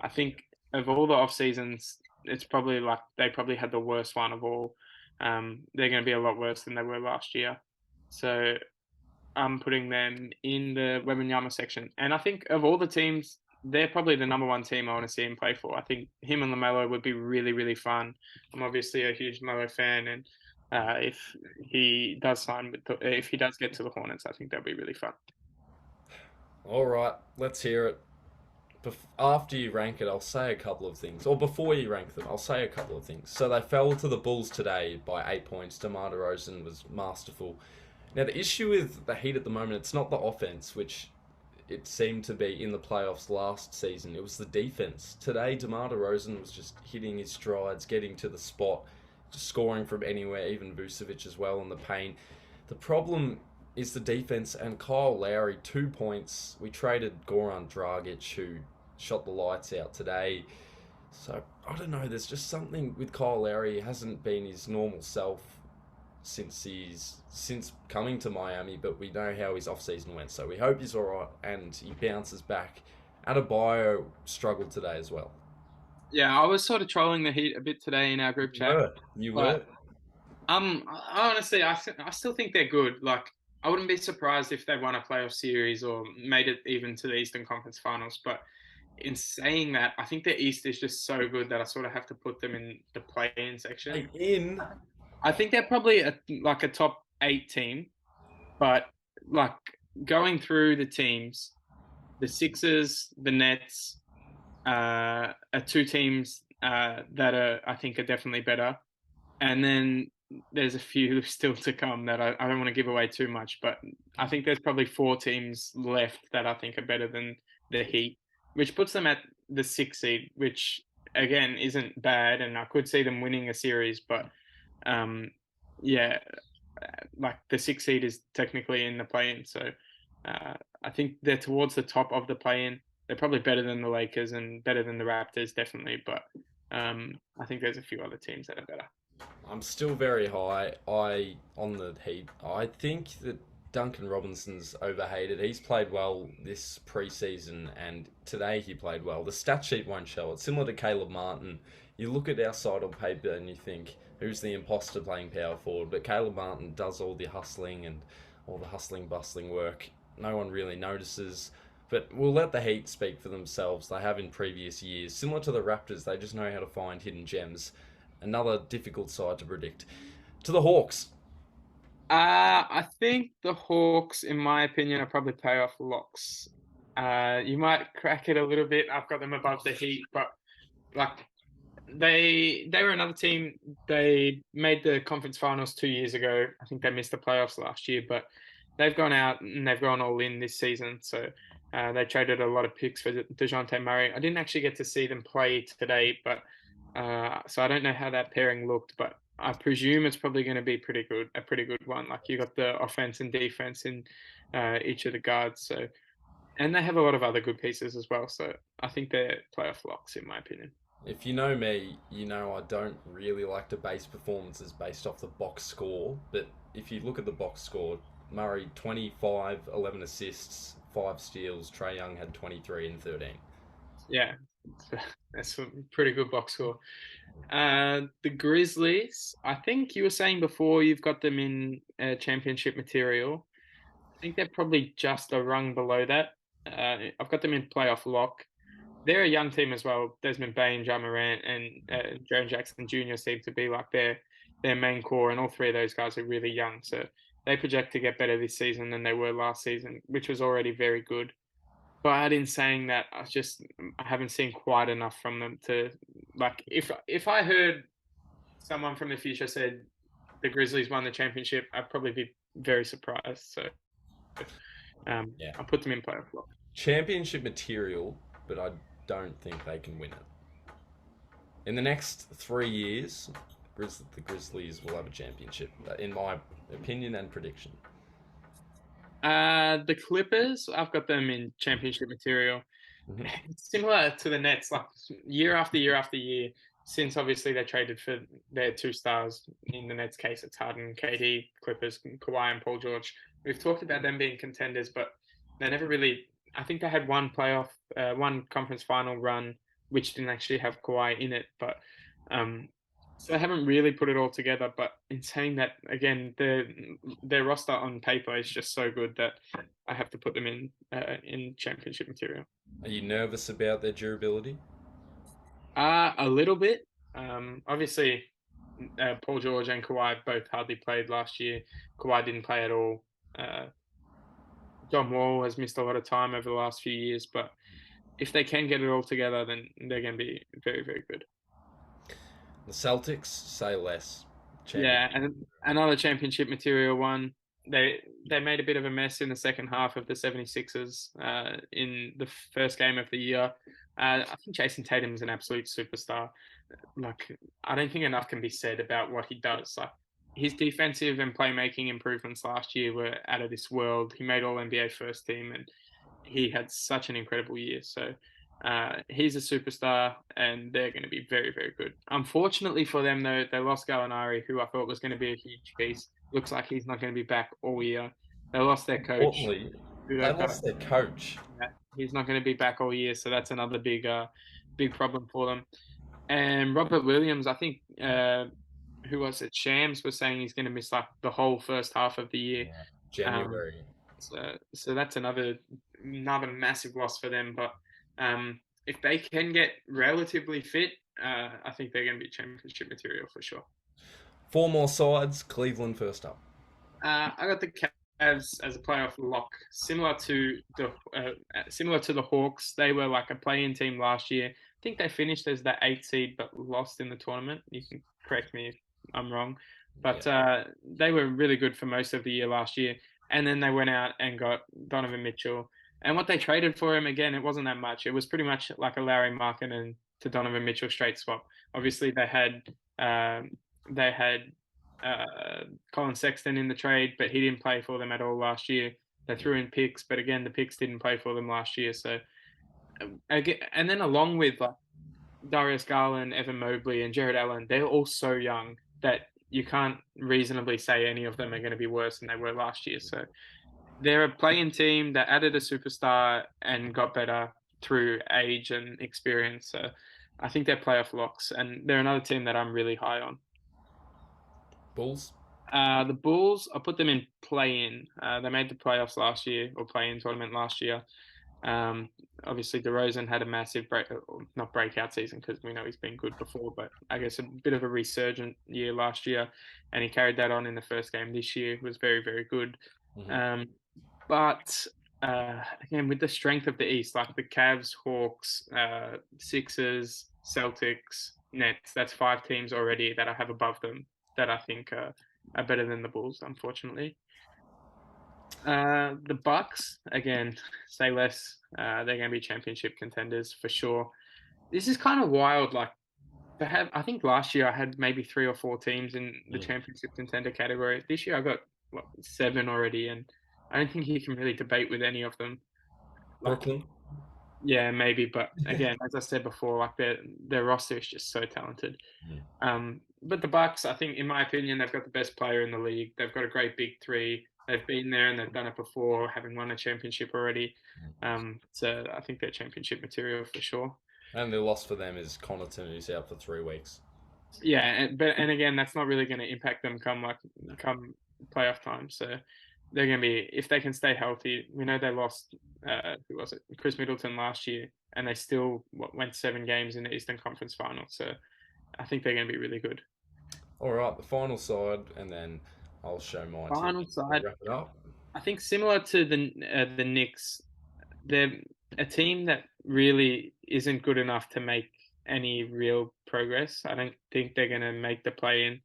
I think of all the off seasons, it's probably like they probably had the worst one of all. They're going to be a lot worse than they were last year. So I'm putting them in the Wembanyama section. And I think of all the teams, they're probably the number one team I want to see him play for. I think him and LaMelo would be really, really fun. I'm obviously a huge LaMelo fan, and if he does if he does get to the Hornets, I think that'd be really fun. All right, let's hear it. After you rank it, I'll say a couple of things. Or before you rank them, I'll say a couple of things. So they fell to the Bulls today by 8 points. DeMar DeRozan was masterful. Now, the issue with the Heat at the moment, it's not the offense, which it seemed to be in the playoffs last season. It was the defense. Today, DeMar DeRozan was just hitting his strides, getting to the spot, just scoring from anywhere, even Vucevic as well in the paint. The problem is the defense and Kyle Lowry, 2 points. We traded Goran Dragic, who shot the lights out today. So, I don't know, there's just something with Kyle Lowry. He hasn't been his normal self since coming to Miami, but we know how his off season went, so we hope he's all right and he bounces back. Adebayo struggled today as well. Yeah, I was sort of trolling the Heat a bit today in our group You chat, were, you but were. honestly, I still think they're good. Like, I wouldn't be surprised if they won a playoff series or made it even to the Eastern Conference Finals. But in saying that, I think the East is just so good that I sort of have to put them in the play-in section. Hey, in. I think they're probably like a top 8 team, but like going through the teams, the Sixers, the Nets, are two teams that I think are definitely better. And then there's a few still to come that I don't want to give away too much, but I think there's probably 4 teams left that I think are better than the Heat, which puts them at the 6th seed, which again isn't bad, and I could see them winning a series, but um, yeah, like the 6th seed is technically in the play-in, so I think they're towards the top of the play-in. They're probably better than the Lakers and better than the Raptors, definitely, but I think there's a few other teams that are better. I'm still very high. On the Heat. I think that Duncan Robinson's overhated. He's played well this preseason, and today he played well. The stat sheet won't show it. Similar to Caleb Martin, you look at our side on paper and you think, who's the imposter playing power forward? But Caleb Martin does all the hustling and all the hustling, bustling work. No one really notices. But we'll let the Heat speak for themselves. They have in previous years. Similar to the Raptors, they just know how to find hidden gems. Another difficult side to predict. To the Hawks. I think the Hawks, in my opinion, are probably playoff locks. You might crack it a little bit. I've got them above the Heat, but like they were another team. They made the conference finals 2 years ago. I think they missed the playoffs last year, but they've gone out and they've gone all in this season. So they traded a lot of picks for DeJounte Murray. I didn't actually get to see them play today, but so I don't know how that pairing looked, but I presume it's probably going to be a pretty good one. Like you got the offense and defense in each of the guards. So, and they have a lot of other good pieces as well. So I think they're playoff locks in my opinion. If you know me, you know I don't really like to base performances based off the box score. But if you look at the box score, Murray 25, 11 assists, 5 steals. Trae Young had 23 and 13. Yeah, that's a pretty good box score. The Grizzlies, I think you were saying before you've got them in championship material. I think they're probably just a rung below that. I've got them in playoff lock. They're a young team as well. Desmond Bain, Ja Morant, and Jaren Jackson Jr. seem to be like their main core, and all three of those guys are really young. So they project to get better this season than they were last season, which was already very good. But in saying that, I haven't seen quite enough from them to like if I heard someone from the future said the Grizzlies won the championship, I'd probably be very surprised. So Yeah. I'll put them in playoff block. Championship material, but I don't think they can win it. In the next 3 years, the Grizzlies will have a championship, in my opinion and prediction. The Clippers, I've got them in championship material. Mhm. It's similar to the Nets, like year after year after year, since obviously they traded for their 2 stars. In the Nets case, it's Harden, KD, Clippers, Kawhi, and Paul George. We've talked about them being contenders, but they never really. I think they had one conference final run, which didn't actually have Kawhi in it, but so they haven't really put it all together. But in saying that, again, their roster on paper is just so good that I have to put them in championship material. Are you nervous about their durability? A little bit. Obviously, Paul George and Kawhi both hardly played last year. Kawhi didn't play at all. Uh, John Wall has missed a lot of time over the last few years, but if they can get it all together, then they're going to be very, very good. The Celtics, say less. Yeah, Championship. and another championship material one. they made a bit of a mess in the second half of the 76ers in the first game of the year. I think Jason Tatum is an absolute superstar. Like, I don't think enough can be said about what he does. Like, his defensive and playmaking improvements last year were out of this world. He made All NBA first team, and he had such an incredible year. So he's a superstar, and they're going to be very, very good. Unfortunately for them, though, they lost Gallinari, who I thought was going to be a huge piece. Looks like he's not going to be back all year. They lost their coach. Importantly, they lost their coach. Yeah, he's not going to be back all year, so that's another big problem for them. And Robert Williams, I think, who was it? Shams was saying he's going to miss like the whole first half of the year. January. So that's another massive loss for them. But if they can get relatively fit, I think they're going to be championship material for sure. 4 more sides. Cleveland first up. I got the Cavs as a playoff lock, similar to the Hawks. They were like a play-in team last year. I think they finished as the 8th seed, but lost in the tournament. You can correct me if I'm wrong, but they were really good for most of the year last year. And then they went out and got Donovan Mitchell. And what they traded for him, again, it wasn't that much. It was pretty much like a Larry Markkinen to Donovan Mitchell straight swap. Obviously, they had Colin Sexton in the trade, but he didn't play for them at all last year. They threw in picks, but again, the picks didn't play for them last year. So, and then along with like Darius Garland, Evan Mobley, and Jared Allen, they're all so young that you can't reasonably say any of them are going to be worse than they were last year. So they're a play-in team that added a superstar and got better through age and experience. So I think they're playoff locks, and they're another team that I'm really high on. Bulls? The Bulls, I put them in play-in. They made the playoffs last year, or play-in tournament last year. Obviously, DeRozan had a massive not breakout season because we know he's been good before, but I guess a bit of a resurgent year last year, and he carried that on in the first game this year. Was very, very good. Mm-hmm. But again, with the strength of the East, like the Cavs, Hawks, Sixers, Celtics, Nets, that's 5 teams already that I have above them that I think are better than the Bulls, unfortunately. The Bucks, again, say less. They're going to be championship contenders for sure. This is kind of wild. Like, I think last year I had maybe 3 or 4 teams in the championship contender category. This year I got 7 already, and I don't think you can really debate with any of them. Brooklyn? Yeah, maybe, but again, as I said before, like their roster is just so talented. But the Bucks, I think, in my opinion, they've got the best player in the league. They've got a great big 3. They've been there and they've done it before, having won a championship already. So I think they're championship material for sure. And the loss for them is Connaughton, who's out for 3 weeks. Yeah, and again, that's not really going to impact them come playoff time. So they're going to be, if they can stay healthy. We know they lost who was it, Chris Middleton last year, and they still went 7 games in the Eastern Conference Final. So I think they're going to be really good. All right, the final side, and then I'll show mine. Final side. Wrap it up. I think similar to the Knicks, they're a team that really isn't good enough to make any real progress. I don't think they're going to make the play-in.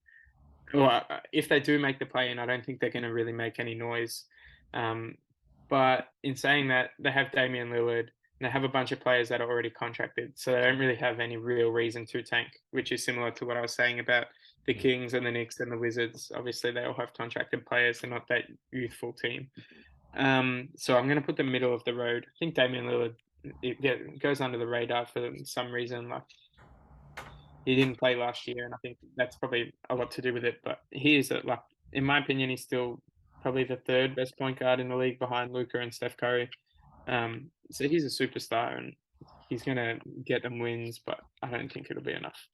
Or if they do make the play-in, I don't think they're going to really make any noise. But in saying that, they have Damian Lillard, and they have a bunch of players that are already contracted, so they don't really have any real reason to tank, which is similar to what I was saying about the Kings and the Knicks and the Wizards. Obviously, they all have contracted players. They're not that youthful team. So I'm going to put the middle of the road. I think Damian Lillard goes under the radar for some reason. Like, he didn't play last year, and I think that's probably a lot to do with it. But he is, like, in my opinion, he's still probably the 3rd best point guard in the league behind Luka and Steph Curry. So he's a superstar, and he's going to get them wins, but I don't think it'll be enough.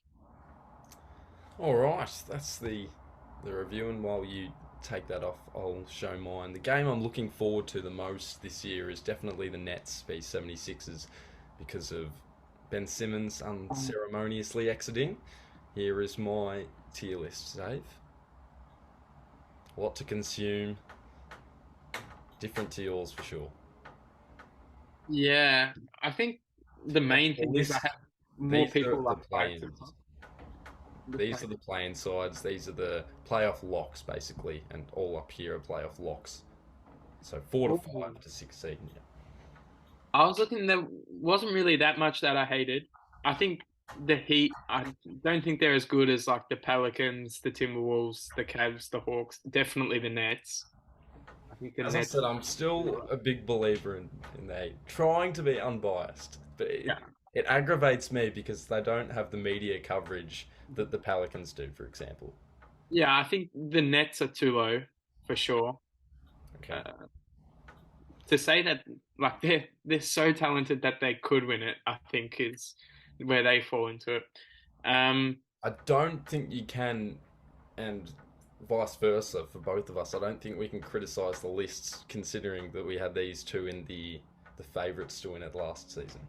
All right, that's the review, and while you take that off, I'll show mine. The game I'm looking forward to the most this year is definitely the Nets v 76ers because of Ben Simmons unceremoniously exiting. Here is my tier list, Dave. A lot to consume. Different to yours for sure. Yeah, I think the main thing is I have more people like These are the playing sides. These are the playoff locks, basically, and all up here are playoff locks. So 4 to 5 Ooh. to 6 seed. Yeah. I was looking, there wasn't really that much that I hated. I think the Heat, I don't think they're as good as like the Pelicans, the Timberwolves, the Cavs, the Hawks, definitely the Nets. I think the As I Nets, said, I'm still a big believer in they trying to be unbiased, but yeah. it aggravates me because they don't have the media coverage that the Pelicans do, for example. Yeah, I think the Nets are too low for sure. Okay. Uh, to say that like they're so talented that they could win it, I think is where they fall into it. Um, I don't think you can, and vice versa for both of us. I don't think we can criticize the lists considering that we had these two in the favourites to win it last season.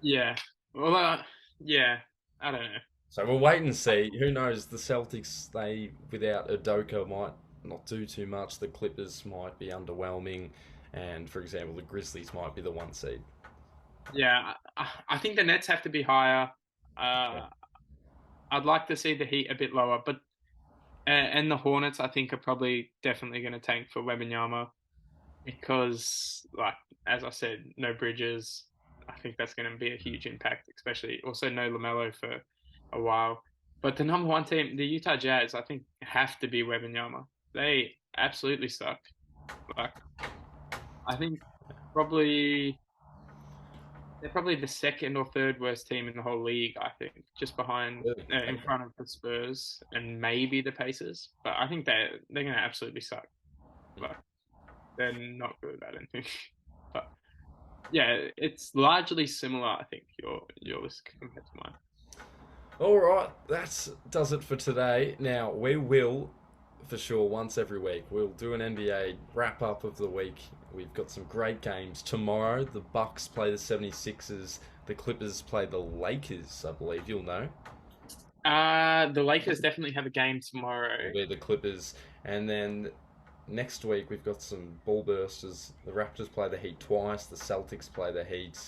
yeah, well, yeah, I don't know. So we'll wait and see. Who knows? The Celtics, they without Udoka might not do too much. The Clippers might be underwhelming, and for example, the Grizzlies might be the 1 seed. Yeah, I think the Nets have to be higher. Yeah. Uh, I'd like to see the Heat a bit lower, but and the Hornets I think are probably definitely going to tank for Wembanyama because, like as I said, no Bridges. I think that's going to be a huge impact, especially also no Lamelo for a while. But the number one team, the Utah Jazz, I think have to be Wembanyama. They absolutely suck. Like I think probably they're probably the second or third worst team in the whole league. I think just behind, Really? in Okay. front of the Spurs and maybe the Pacers. But I think they're going to absolutely suck. Like they're not good. I don't think. But yeah, it's largely similar. I think your list compared to mine. All right, that does it for today. Now we will, for sure, once every week, we'll do an NBA wrap up of the week. We've got some great games tomorrow. The Bucks play the 76ers. The Clippers play the Lakers. I believe you'll know. The Lakers definitely have a game tomorrow. Will be the Clippers, and then next week we've got some ball bursters. The Raptors play the Heat twice. The Celtics play the Heat,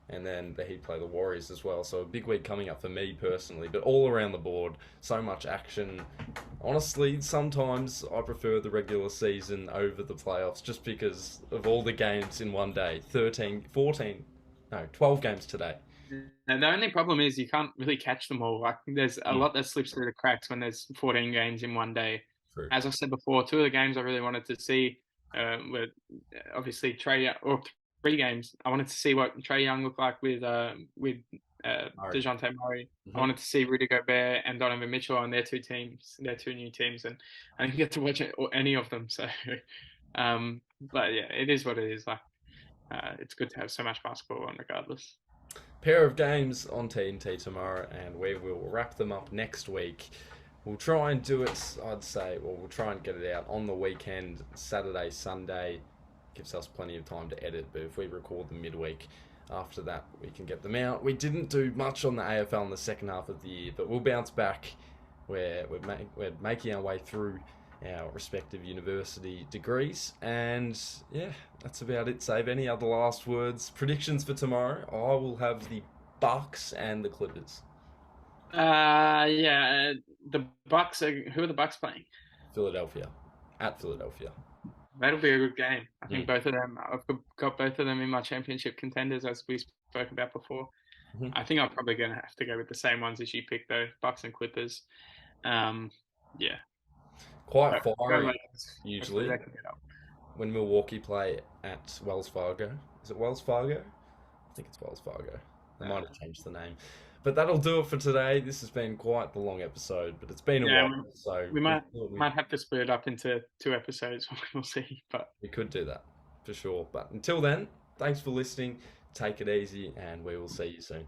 and then the Heat play the Warriors as well. So a big week coming up for me personally, but all around the board, so much action. Honestly, sometimes I prefer the regular season over the playoffs just because of all the games in one day. 13, 14, no, 12 games today. And the only problem is you can't really catch them all. Like there's a Mm, lot that slips through the cracks when there's 14 games in one day. true. As I said before, two of the games I really wanted to see were obviously or 3 games. I wanted to see what Trae Young looked like with All right. Dejounte Murray. I Mhm. wanted to see Rudy Gobert and Donovan Mitchell on their two teams, their two new teams, and I didn't get to watch any of them. So, but yeah, it is what it is. Like, it's good to have so much basketball on, regardless. Pair of games on TNT tomorrow, and we will wrap them up next week. We'll try and do it, I'd say, well, we'll try and get it out on the weekend, Saturday, Sunday. Gives us plenty of time to edit, but if we record them midweek, after that we can get them out. We didn't do much on the AFL in the second half of the year, but we'll bounce back. We're making our way through our respective university degrees, and yeah, that's about it. Save any other last words, predictions for tomorrow? I will have the Bucks and the Clippers. Yeah, the Bucks are who are the Bucks playing? Philadelphia, at Philadelphia. That'll be a good game. I think Mm. both of them. I've got both of them in my championship contenders, as we spoke about before. Mhm. I think I'm probably going to have to go with the same ones as you picked, though. Bucks and Clippers. Um, yeah, Quite go fiery Lakers. Hopefully usually they can get up. when Milwaukee play at Wells Fargo. Is it Wells Fargo? I think it's Wells Fargo. They might have Uh, changed the name. But that'll do it for today. This has been quite the long episode, but it's been a yeah, while, so we we might thought might have to split it up into 2 episodes. We'll see, but we could do that for sure. But until then, thanks for listening. Take it easy, and we will see you soon.